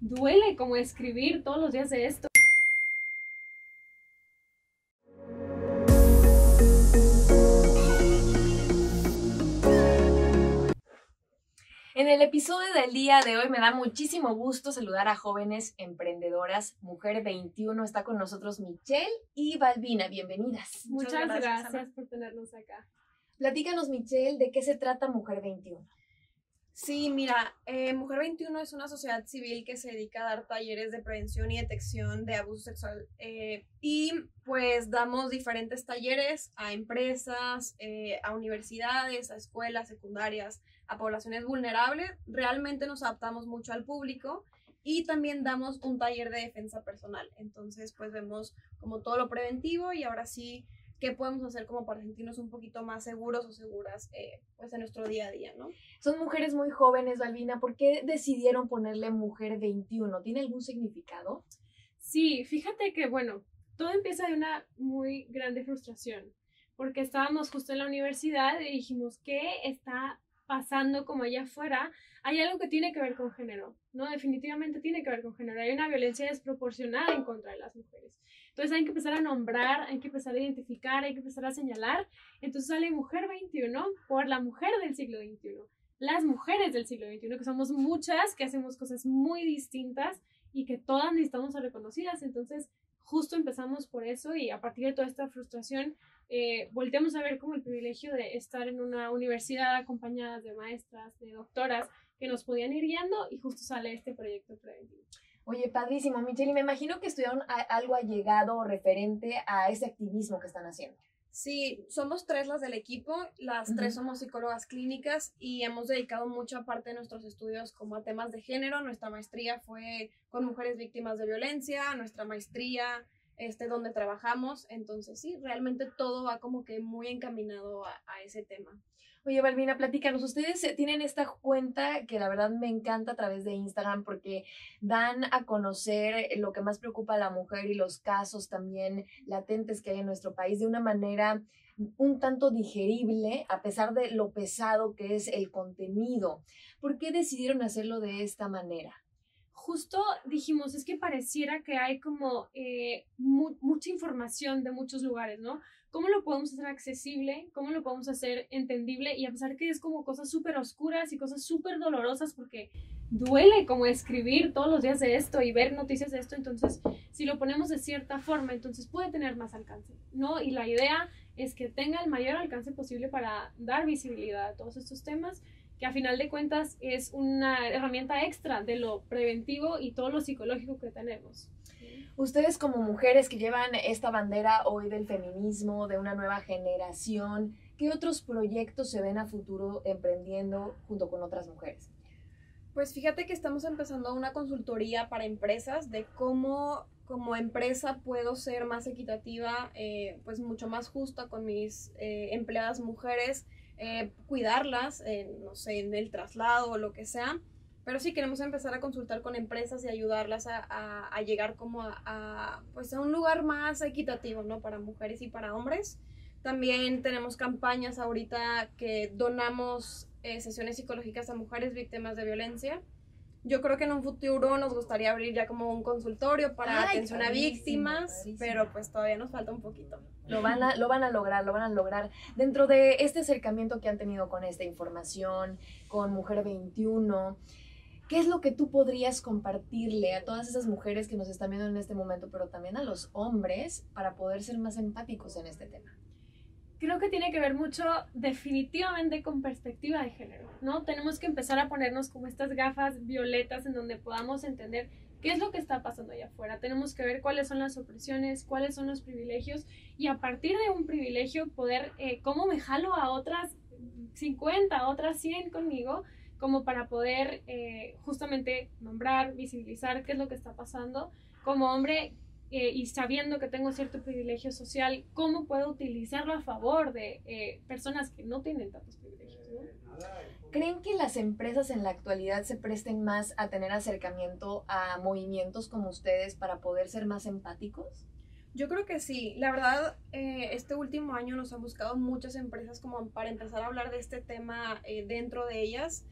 duele como escribir todos los días de esto. En el episodio del día de hoy me da muchísimo gusto saludar a jóvenes emprendedoras. Mujer 21 está con nosotros Michelle y Balbina. Bienvenidas. Muchas gracias por tenernos acá. Platícanos, Michelle, ¿de qué se trata Mujer 21? Sí, mira, Mujer 21 es una sociedad civil que se dedica a dar talleres de prevención y detección de abuso sexual y pues damos diferentes talleres a empresas, a universidades, a escuelas secundarias, a poblaciones vulnerables. Realmente nos adaptamos mucho al público y también damos un taller de defensa personal. Entonces pues vemos como todo lo preventivo y ahora sí qué podemos hacer como para sentirnos un poquito más seguros o seguras pues en nuestro día a día, ¿no? Son mujeres muy jóvenes, Balbina. ¿Por qué decidieron ponerle Mujer 21? ¿Tiene algún significado? Sí, fíjate que, bueno, todo empieza de una muy grande frustración, porque estábamos justo en la universidad y dijimos, ¿qué está pasando como allá afuera? Hay algo que tiene que ver con género, ¿no? Definitivamente tiene que ver con género. Hay una violencia desproporcionada en contra de las mujeres. Entonces hay que empezar a nombrar, hay que empezar a identificar, hay que empezar a señalar. Entonces sale Mujer 21 por la mujer del siglo XXI. Las mujeres del siglo XXI, que somos muchas, que hacemos cosas muy distintas y que todas necesitamos ser reconocidas. Entonces justo empezamos por eso y a partir de toda esta frustración volteamos a ver como el privilegio de estar en una universidad acompañadas de maestras, de doctoras que nos podían ir guiando y justo sale este proyecto preventivo. Oye, padrísimo, Michelle, y me imagino que estudiaron algo allegado o referente a ese activismo que están haciendo. Sí, somos 3 las del equipo, las 3 somos psicólogas clínicas y hemos dedicado mucha parte de nuestros estudios como a temas de género. Nuestra maestría fue con mujeres víctimas de violencia, nuestra maestría donde trabajamos, entonces sí, realmente todo va como que muy encaminado a ese tema. Oye, Balbina, platícanos, ustedes tienen esta cuenta que la verdad me encanta a través de Instagram porque dan a conocer lo que más preocupa a la mujer y los casos también latentes que hay en nuestro país de una manera un tanto digerible, a pesar de lo pesado que es el contenido. ¿Por qué decidieron hacerlo de esta manera? Justo dijimos, es que pareciera que hay como mucha información de muchos lugares, ¿no? ¿Cómo lo podemos hacer accesible? ¿Cómo lo podemos hacer entendible? Y a pesar que es como cosas súper oscuras y cosas súper dolorosas porque duele como escribir todos los días de esto y ver noticias de esto, entonces si lo ponemos de cierta forma, entonces puede tener más alcance, ¿no? Y la idea es que tenga el mayor alcance posible para dar visibilidad a todos estos temas, que a final de cuentas es una herramienta extra de lo preventivo y todo lo psicológico que tenemos. Ustedes como mujeres que llevan esta bandera hoy del feminismo, de una nueva generación, ¿qué otros proyectos se ven a futuro emprendiendo junto con otras mujeres? Pues fíjate que estamos empezando una consultoría para empresas de cómo como empresa puedo ser más equitativa, pues mucho más justa con mis empleadas mujeres, cuidarlas, no sé, en el traslado o lo que sea. Pero sí queremos empezar a consultar con empresas y ayudarlas a llegar como pues a un lugar más equitativo, ¿no? Para mujeres y para hombres. También tenemos campañas ahorita que donamos sesiones psicológicas a mujeres víctimas de violencia. Yo creo que en un futuro nos gustaría abrir ya como un consultorio para atención a víctimas, padrísimo. Pero pues todavía nos falta un poquito. Lo van a lograr. Dentro de este acercamiento que han tenido con esta información, con Mujer 21, ¿qué es lo que tú podrías compartirle a todas esas mujeres que nos están viendo en este momento, pero también a los hombres, para poder ser más empáticos en este tema? Creo que tiene que ver mucho definitivamente con perspectiva de género, ¿no? Tenemos que empezar a ponernos como estas gafas violetas en donde podamos entender qué es lo que está pasando allá afuera. Tenemos que ver cuáles son las opresiones, cuáles son los privilegios y a partir de un privilegio poder, cómo me jalo a otras 50, a otras 100 conmigo, como para poder justamente nombrar, visibilizar qué es lo que está pasando. Como hombre, y sabiendo que tengo cierto privilegio social, ¿cómo puedo utilizarlo a favor de personas que no tienen tantos privilegios, ¿no? ¿Creen que las empresas en la actualidad se presten más a tener acercamiento a movimientos como ustedes para poder ser más empáticos? Yo creo que sí. La verdad, este último año nos han buscado muchas empresas como para empezar a hablar de este tema dentro de ellas.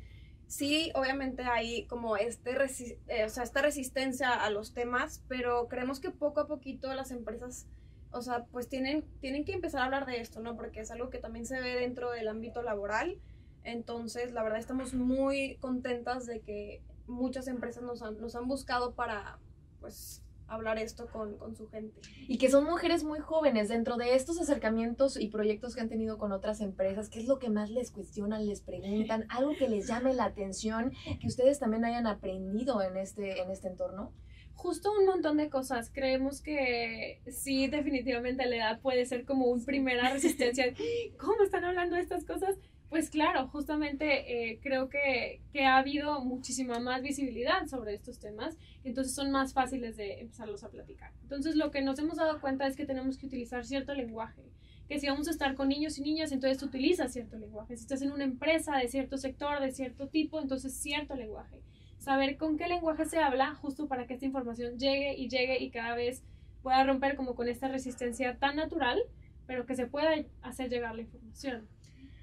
Sí, obviamente hay como o sea, esta resistencia a los temas, pero creemos que poco a poquito las empresas, o sea, pues tienen que empezar a hablar de esto, ¿no? Porque es algo que también se ve dentro del ámbito laboral. Entonces, la verdad, estamos muy contentas de que muchas empresas nos han buscado para, pues, hablar esto con su gente. Y que son mujeres muy jóvenes dentro de estos acercamientos y proyectos que han tenido con otras empresas. ¿Qué es lo que más les cuestionan, les preguntan? Algo que les llame la atención, que ustedes también hayan aprendido en este entorno. Justo un montón de cosas. Creemos que sí, definitivamente la edad puede ser como una primera resistencia. ¿Cómo están hablando de estas cosas? Pues claro, justamente creo que ha habido muchísima más visibilidad sobre estos temas, entonces son más fáciles de empezarlos a platicar. Entonces lo que nos hemos dado cuenta es que tenemos que utilizar cierto lenguaje, que si vamos a estar con niños y niñas, entonces utilizas cierto lenguaje. Si estás en una empresa de cierto sector, de cierto tipo, entonces cierto lenguaje. Saber con qué lenguaje se habla, justo para que esta información llegue y cada vez pueda romper como con esta resistencia tan natural, pero que se pueda hacer llegar la información.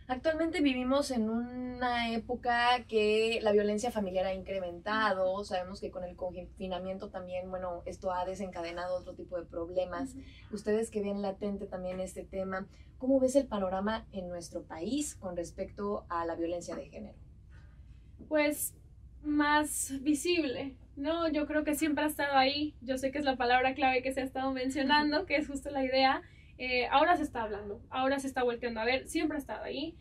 Actualmente vivimos en una época que la violencia familiar ha incrementado. Sabemos que con el confinamiento también, bueno, esto ha desencadenado otro tipo de problemas. Ustedes que ven latente también este tema, ¿cómo ves el panorama en nuestro país con respecto a la violencia de género? Pues más visible, ¿no? Yo creo que siempre ha estado ahí. Yo sé que es la palabra clave que se ha estado mencionando, que es justo la idea. Ahora se está hablando, ahora se está volteando a ver, siempre ha estado ahí.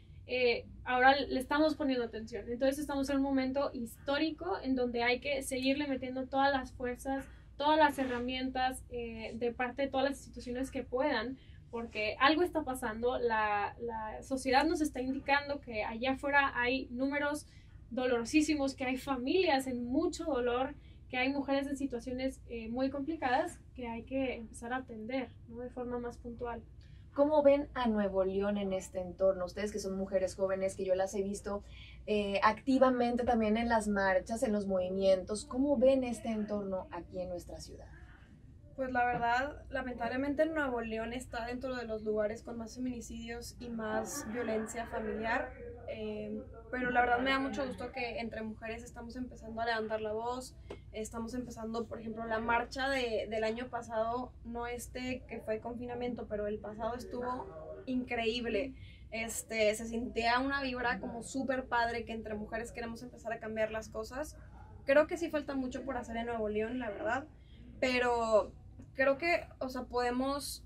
Ahora le estamos poniendo atención. Entonces estamos en un momento histórico en donde hay que seguirle metiendo todas las fuerzas, todas las herramientas de parte de todas las instituciones que puedan, porque algo está pasando. La sociedad nos está indicando que allá afuera hay números dolorosísimos, que hay familias en mucho dolor, que hay mujeres en situaciones muy complicadas que hay que empezar a atender, ¿no? De forma más puntual. ¿Cómo ven a Nuevo León en este entorno? Ustedes que son mujeres jóvenes, que yo las he visto activamente también en las marchas, en los movimientos, ¿cómo ven este entorno aquí en nuestra ciudad? Pues la verdad, lamentablemente Nuevo León está dentro de los lugares con más feminicidios y más violencia familiar, pero la verdad me da mucho gusto que entre mujeres estamos empezando a levantar la voz, estamos empezando, por ejemplo, la marcha del año pasado, no que fue confinamiento, pero el pasado estuvo increíble. Se sentía una vibra como súper padre, que entre mujeres queremos empezar a cambiar las cosas. Creo que sí falta mucho por hacer en Nuevo León, la verdad, pero creo que, o sea, podemos,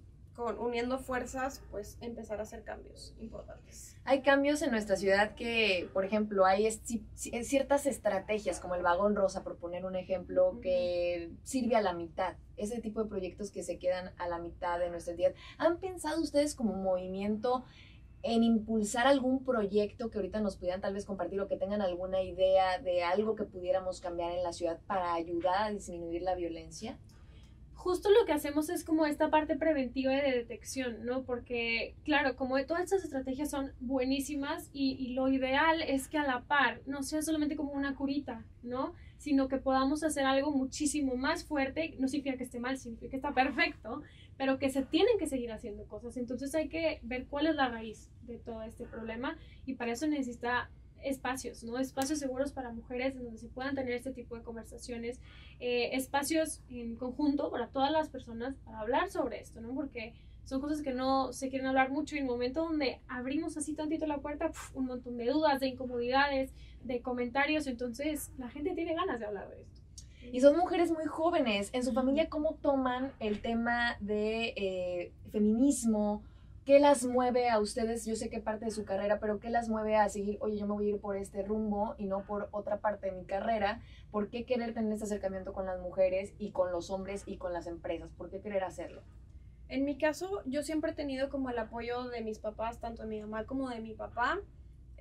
uniendo fuerzas, pues empezar a hacer cambios importantes. Hay cambios en nuestra ciudad que, por ejemplo, hay ciertas estrategias como el vagón rosa, por poner un ejemplo, que sirve a la mitad. Ese tipo de proyectos que se quedan a la mitad de nuestra entidad. ¿Han pensado ustedes como movimiento en impulsar algún proyecto que ahorita nos pudieran tal vez compartir, o que tengan alguna idea de algo que pudiéramos cambiar en la ciudad para ayudar a disminuir la violencia? Justo lo que hacemos es como esta parte preventiva y de detección, ¿no? Porque, claro, como todas estas estrategias son buenísimas y lo ideal es que a la par no sea solamente como una curita, ¿no? Sino que podamos hacer algo muchísimo más fuerte. No significa que esté mal, significa que está perfecto, pero que se tienen que seguir haciendo cosas. Entonces hay que ver cuál es la raíz de todo este problema, y para eso necesita espacios, ¿no? Espacios seguros para mujeres en donde se puedan tener este tipo de conversaciones, espacios en conjunto para todas las personas para hablar sobre esto, ¿no? Porque son cosas que no se quieren hablar mucho, y en el momento donde abrimos así tantito la puerta, un montón de dudas, de incomodidades, de comentarios, entonces la gente tiene ganas de hablar de esto. Y son mujeres muy jóvenes. En su familia, ¿cómo toman el tema de feminismo? ¿Qué las mueve a ustedes? Yo sé que parte de su carrera, pero ¿qué las mueve a seguir, oye, yo me voy a ir por este rumbo y no por otra parte de mi carrera? ¿Por qué querer tener este acercamiento con las mujeres y con los hombres y con las empresas? ¿Por qué querer hacerlo? En mi caso, yo siempre he tenido como el apoyo de mis papás, tanto de mi mamá como de mi papá,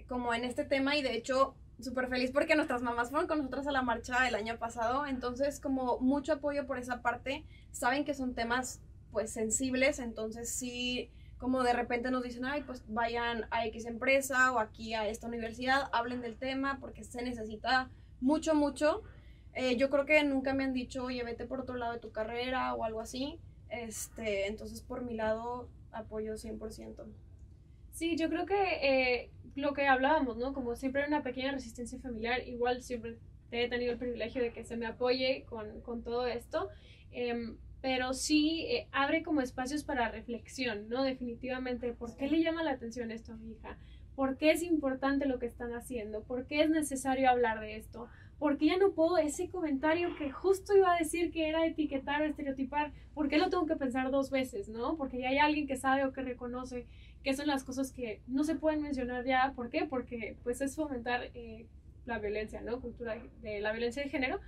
como en este tema, y de hecho súper feliz porque nuestras mamás fueron con nosotras a la marcha el año pasado, entonces como mucho apoyo por esa parte. Saben que son temas pues sensibles, entonces sí, como de repente nos dicen, ay, pues vayan a X empresa o aquí a esta universidad, hablen del tema porque se necesita mucho, mucho. Yo creo que nunca me han dicho, oye, vete por otro lado de tu carrera o algo así. Entonces por mi lado apoyo 100%. Sí, yo creo que lo que hablábamos, ¿no? Como siempre hay una pequeña resistencia familiar, igual siempre he tenido el privilegio de que se me apoye con todo esto, pero sí abre como espacios para reflexión, ¿no? Definitivamente, ¿por qué le llama la atención esto a mi hija? ¿Por qué es importante lo que están haciendo? ¿Por qué es necesario hablar de esto? ¿Por qué ya no puedo ese comentario que justo iba a decir que era etiquetar o estereotipar? ¿Por qué lo tengo que pensar 2 veces, no? Porque ya hay alguien que sabe o que reconoce que son las cosas que no se pueden mencionar ya. ¿Por qué? Porque pues es fomentar la violencia, ¿no? Cultura de la violencia de género,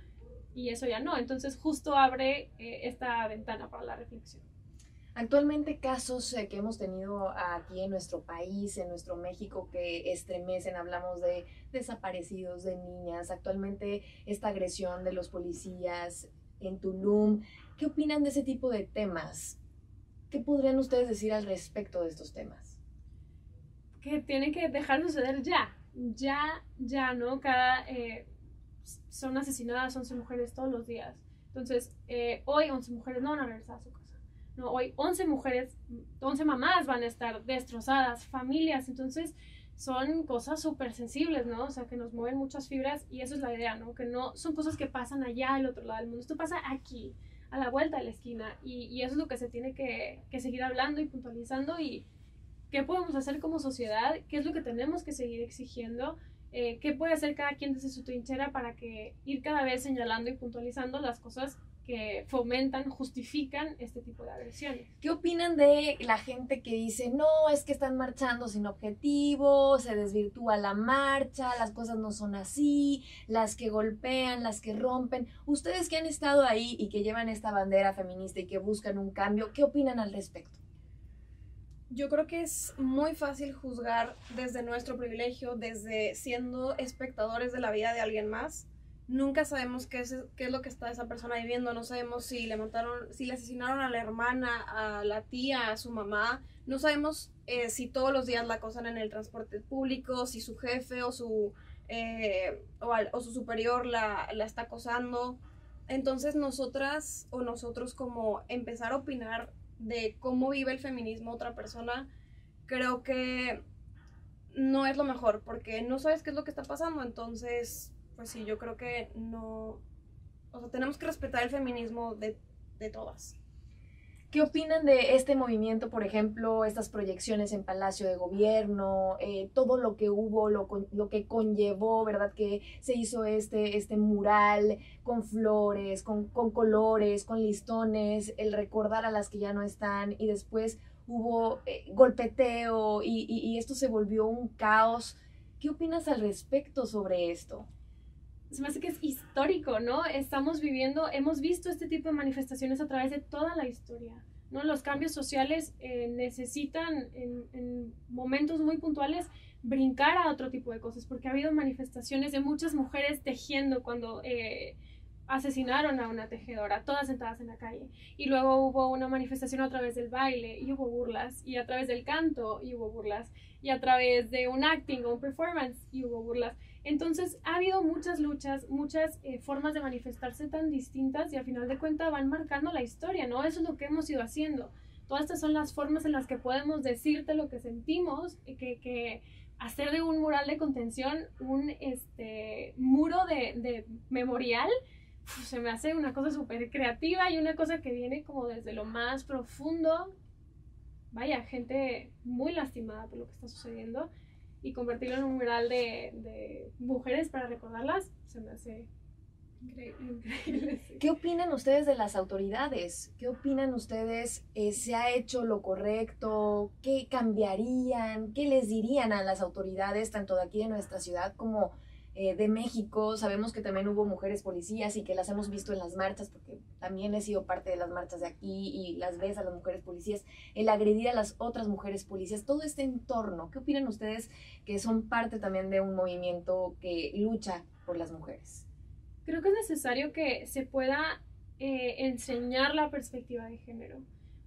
y eso ya no. Entonces justo abre esta ventana para la reflexión. Actualmente casos que hemos tenido aquí en nuestro país, en nuestro México, que estremecen, hablamos de desaparecidos, de niñas, actualmente esta agresión de los policías en Tulum. ¿Qué opinan de ese tipo de temas? ¿Qué podrían ustedes decir al respecto de estos temas? Que tiene que dejar de suceder ya, ¿no? Son asesinadas 11 mujeres todos los días. Entonces, hoy 11 mujeres no van a regresar a su casa. No, hoy 11 mujeres, 11 mamás van a estar destrozadas, familias. Entonces, son cosas súper sensibles, ¿no? O sea, que nos mueven muchas fibras, y eso es la idea, ¿no? Que no son cosas que pasan allá al otro lado del mundo. Esto pasa aquí, a la vuelta de la esquina, y eso es lo que se tiene que seguir hablando y puntualizando. Y qué podemos hacer como sociedad, qué es lo que tenemos que seguir exigiendo, qué puede hacer cada quien desde su trinchera para que ir cada vez señalando y puntualizando las cosas que fomentan, justifican este tipo de agresiones. ¿Qué opinan de la gente que dice, no, es que están marchando sin objetivo, se desvirtúa la marcha, las cosas no son así, las que golpean, las que rompen? Ustedes que han estado ahí y que llevan esta bandera feminista y que buscan un cambio, ¿qué opinan al respecto? Yo creo que es muy fácil juzgar desde nuestro privilegio, desde siendo espectadores de la vida de alguien más. Nunca sabemos qué es lo que está esa persona viviendo, no sabemos si le asesinaron a la hermana, a la tía, a su mamá, no sabemos si todos los días la acosan en el transporte público, si su jefe o su superior la está acosando. Entonces nosotras o nosotros, como empezar a opinar de cómo vive el feminismo otra persona, creo que no es lo mejor, porque no sabes qué es lo que está pasando. Entonces, pues sí, yo creo que no, o sea, tenemos que respetar el feminismo de todas. ¿Qué opinan de este movimiento, por ejemplo, estas proyecciones en Palacio de Gobierno, todo lo que hubo, lo que conllevó, ¿verdad? Que se hizo este mural con flores, con colores, con listones, el recordar a las que ya no están, y después hubo golpeteo y esto se volvió un caos. ¿Qué opinas al respecto sobre esto? Se me hace que es histórico, ¿no? Hemos visto este tipo de manifestaciones a través de toda la historia, ¿no? Los cambios sociales necesitan en momentos muy puntuales brincar a otro tipo de cosas, porque ha habido manifestaciones de muchas mujeres tejiendo cuando asesinaron a una tejedora, todas sentadas en la calle, y luego hubo una manifestación a través del baile y hubo burlas, y a través del canto y hubo burlas, y a través de un acting o un performance y hubo burlas. Entonces ha habido muchas luchas, muchas formas de manifestarse tan distintas, y al final de cuentas van marcando la historia, ¿no? Eso es lo que hemos ido haciendo. Todas estas son las formas en las que podemos decirte lo que sentimos, que hacer de un mural de contención un muro de memorial, se me hace una cosa súper creativa y una cosa que viene como desde lo más profundo. Vaya, gente muy lastimada por lo que está sucediendo, y convertirlo en un mural de mujeres para recordarlas, se me hace increíble. Sí. ¿Qué opinan ustedes de las autoridades? ¿Qué opinan ustedes? ¿Se ha hecho lo correcto? ¿Qué cambiarían? ¿Qué les dirían a las autoridades, tanto de aquí de nuestra ciudad como de México? Sabemos que también hubo mujeres policías y que las hemos visto en las marchas, porque también he sido parte de las marchas de aquí y las ves a las mujeres policías, el agredir a las otras mujeres policías, todo este entorno. ¿Qué opinan ustedes, que son parte también de un movimiento que lucha por las mujeres? Creo que es necesario que se pueda enseñar la perspectiva de género.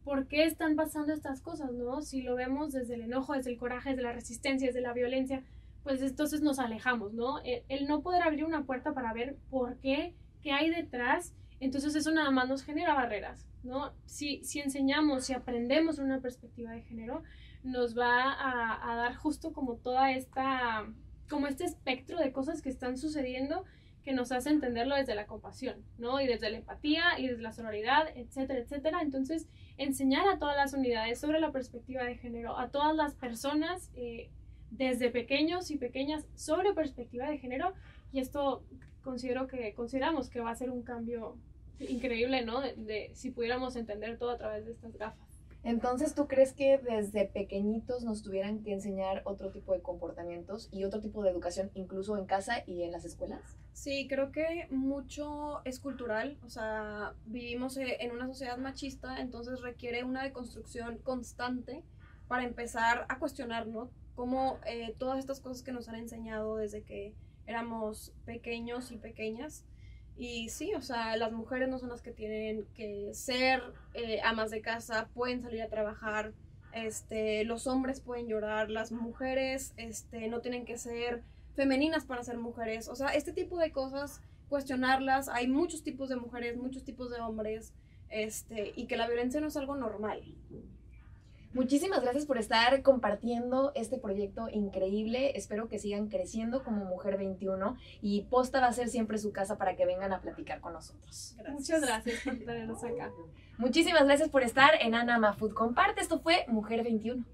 ¿Por qué están pasando estas cosas, no? Si lo vemos desde el enojo, desde el coraje, desde la resistencia, desde la violencia, pues entonces nos alejamos, ¿no? El no poder abrir una puerta para ver por qué hay detrás, entonces eso nada más nos genera barreras, ¿no? Si enseñamos, si aprendemos una perspectiva de género, nos va a dar justo como toda esta, como este espectro de cosas que están sucediendo que nos hace entenderlo desde la compasión, ¿no? Y desde la empatía y desde la sororidad, etcétera, etcétera. Entonces, enseñar a todas las unidades sobre la perspectiva de género, a todas las personas, desde pequeños y pequeñas, sobre perspectiva de género, y esto consideramos que va a ser un cambio increíble, ¿no? De si pudiéramos entender todo a través de estas gafas. Entonces, ¿tú crees que desde pequeñitos nos tuvieran que enseñar otro tipo de comportamientos y otro tipo de educación, incluso en casa y en las escuelas? Sí, creo que mucho es cultural, o sea, vivimos en una sociedad machista, entonces requiere una deconstrucción constante para empezar a cuestionar, ¿no? Cómo todas estas cosas que nos han enseñado desde que éramos pequeños y pequeñas. Y sí, o sea, las mujeres no son las que tienen que ser amas de casa, pueden salir a trabajar, los hombres pueden llorar, las mujeres no tienen que ser femeninas para ser mujeres. O sea, este tipo de cosas, cuestionarlas, hay muchos tipos de mujeres, muchos tipos de hombres, y que la violencia no es algo normal. Muchísimas gracias por estar compartiendo este proyecto increíble. Espero que sigan creciendo como Mujer 21 y Posta va a ser siempre su casa para que vengan a platicar con nosotros. Gracias. Muchas gracias por tenernos acá. Muchísimas gracias por estar en Ana Ama Food Comparte. Esto fue Mujer 21.